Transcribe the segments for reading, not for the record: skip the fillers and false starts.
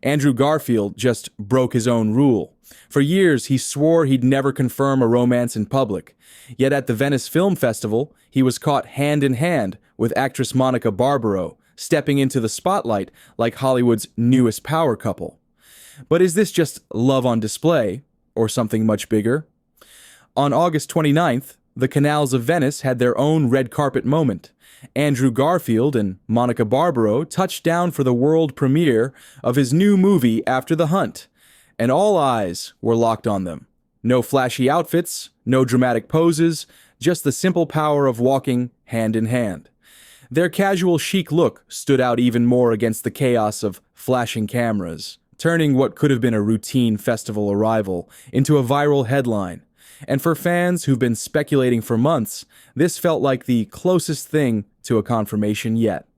Andrew Garfield just broke his own rule. For years, he swore he'd never confirm a romance in public. Yet at the Venice Film Festival, he was caught hand in hand with actress Monica Barbaro, stepping into the spotlight like Hollywood's newest power couple. But is this just love on display, or something much bigger? On August 29th, the canals of Venice had their own red carpet moment. Andrew Garfield and Monica Barbaro touched down for the world premiere of his new movie After the Hunt, and all eyes were locked on them. No flashy outfits, no dramatic poses, just the simple power of walking hand in hand. Their casual chic look stood out even more against the chaos of flashing cameras, turning what could have been a routine festival arrival into a viral headline. And for fans who've been speculating for months, this felt like the closest thing to a confirmation yet.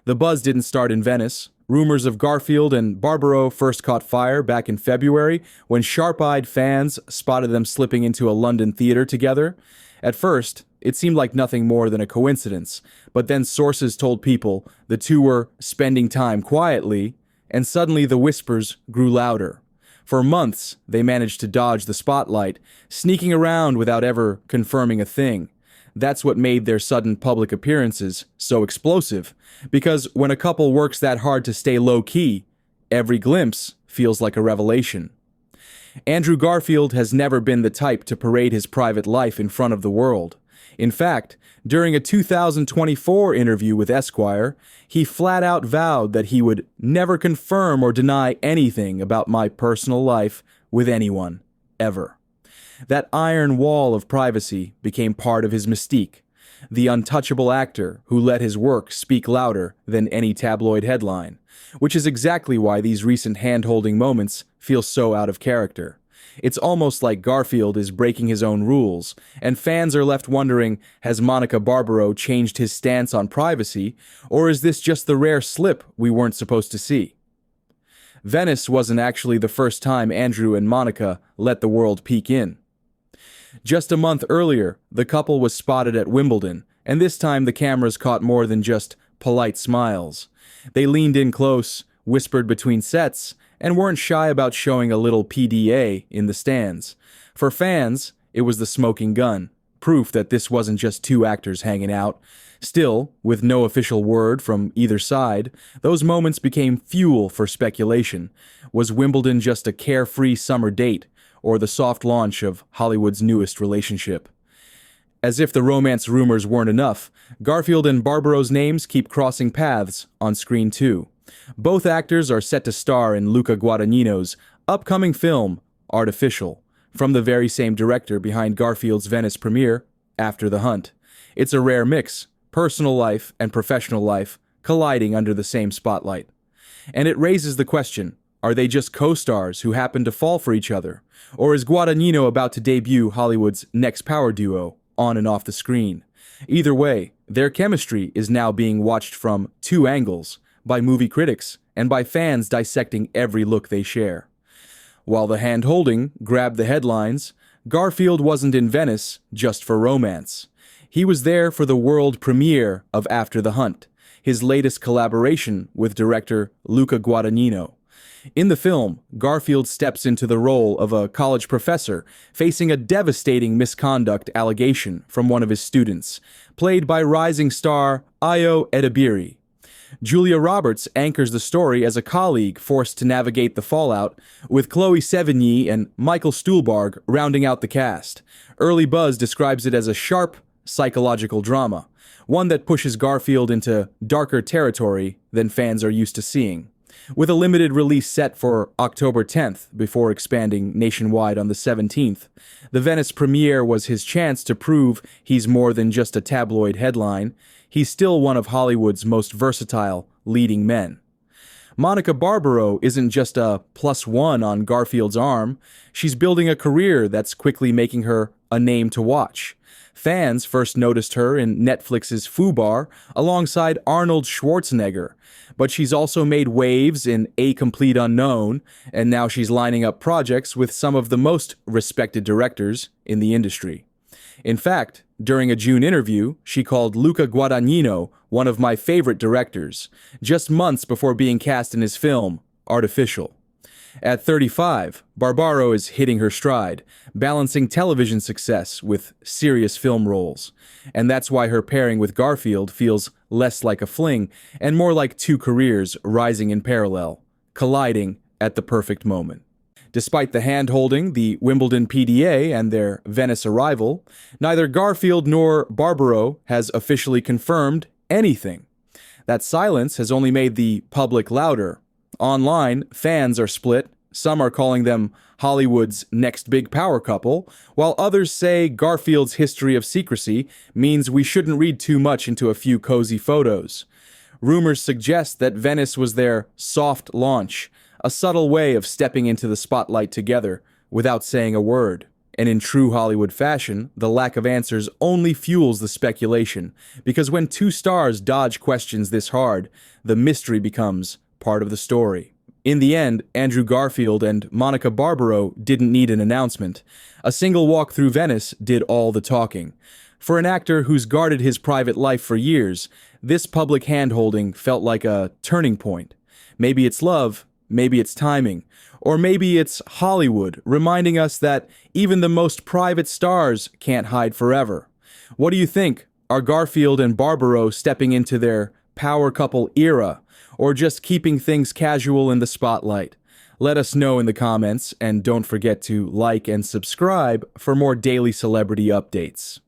The buzz didn't start in Venice. Rumors of Garfield and Barbaro first caught fire back in February when sharp-eyed fans spotted them slipping into a London theater together. At first, it seemed like nothing more than a coincidence, but then sources told people the two were spending time quietly, and suddenly the whispers grew louder. For months, they managed to dodge the spotlight, sneaking around without ever confirming a thing. That's what made their sudden public appearances so explosive, because when a couple works that hard to stay low-key, every glimpse feels like a revelation. Andrew Garfield has never been the type to parade his private life in front of the world. In fact, during a 2024 interview with Esquire, he flat out vowed that he would never confirm or deny anything about my personal life with anyone, ever. That iron wall of privacy became part of his mystique, the untouchable actor who let his work speak louder than any tabloid headline, which is exactly why these recent hand-holding moments feel so out of character. It's almost like Garfield is breaking his own rules, and fans are left wondering, has Monica Barbaro changed his stance on privacy, or is this just the rare slip we weren't supposed to see? Venice wasn't actually the first time Andrew and Monica let the world peek in. Just a month earlier, the couple was spotted at Wimbledon, and this time the cameras caught more than just polite smiles. They leaned in close, whispered between sets, and weren't shy about showing a little PDA in the stands. For fans, it was the smoking gun, proof that this wasn't just two actors hanging out. Still, with no official word from either side, those moments became fuel for speculation. Was Wimbledon just a carefree summer date, or the soft launch of Hollywood's newest relationship? As if the romance rumors weren't enough, Garfield and Barbaro's names keep crossing paths on screen too. Both actors are set to star in Luca Guadagnino's upcoming film, Artificial, from the very same director behind Garfield's Venice premiere, After the Hunt. It's a rare mix, personal life and professional life colliding under the same spotlight. And it raises the question, are they just co-stars who happen to fall for each other? Or is Guadagnino about to debut Hollywood's next power duo, on and off the screen? Either way, their chemistry is now being watched from two angles, by movie critics and by fans dissecting every look they share. While the hand-holding grabbed the headlines, Garfield wasn't in Venice just for romance. He was there for the world premiere of After the Hunt, his latest collaboration with director Luca Guadagnino. In the film, Garfield steps into the role of a college professor facing a devastating misconduct allegation from one of his students, played by rising star Ayo Edebiri. Julia Roberts anchors the story as a colleague forced to navigate the fallout, with Chloe Sevigny and Michael Stuhlbarg rounding out the cast. Early buzz describes it as a sharp, psychological drama, one that pushes Garfield into darker territory than fans are used to seeing. With a limited release set for October 10th before expanding nationwide on the 17th, the Venice premiere was his chance to prove he's more than just a tabloid headline. He's still one of Hollywood's most versatile leading men. Monica Barbaro isn't just a +1 on Garfield's arm. She's building a career that's quickly making her a name to watch. Fans first noticed her in Netflix's Fubar alongside Arnold Schwarzenegger, but she's also made waves in A Complete Unknown, and now she's lining up projects with some of the most respected directors in the industry. In fact, during a June interview, she called Luca Guadagnino one of my favorite directors, just months before being cast in his film, artificial. At 35, Barbaro is hitting her stride, balancing television success with serious film roles. And that's why her pairing with Garfield feels less like a fling and more like two careers rising in parallel, colliding at the perfect moment. Despite the hand-holding, the Wimbledon PDA, and their Venice arrival, neither Garfield nor Barbaro has officially confirmed anything. That silence has only made the public louder. Online, fans are split. Some are calling them Hollywood's next big power couple, while others say Garfield's history of secrecy means we shouldn't read too much into a few cozy photos. Rumors suggest that Venice was their soft launch, a subtle way of stepping into the spotlight together without saying a word. And in true Hollywood fashion, the lack of answers only fuels the speculation, because when two stars dodge questions this hard, the mystery becomes part of the story. In the end, Andrew Garfield and Monica Barbaro didn't need an announcement. A single walk through Venice did all the talking. For an actor who's guarded his private life for years, this public hand-holding felt like a turning point. Maybe it's love, maybe it's timing, or maybe it's Hollywood reminding us that even the most private stars can't hide forever. What do you think? Are Garfield and Barbaro stepping into their power couple era, or just keeping things casual in the spotlight? Let us know in the comments, and don't forget to like and subscribe for more daily celebrity updates.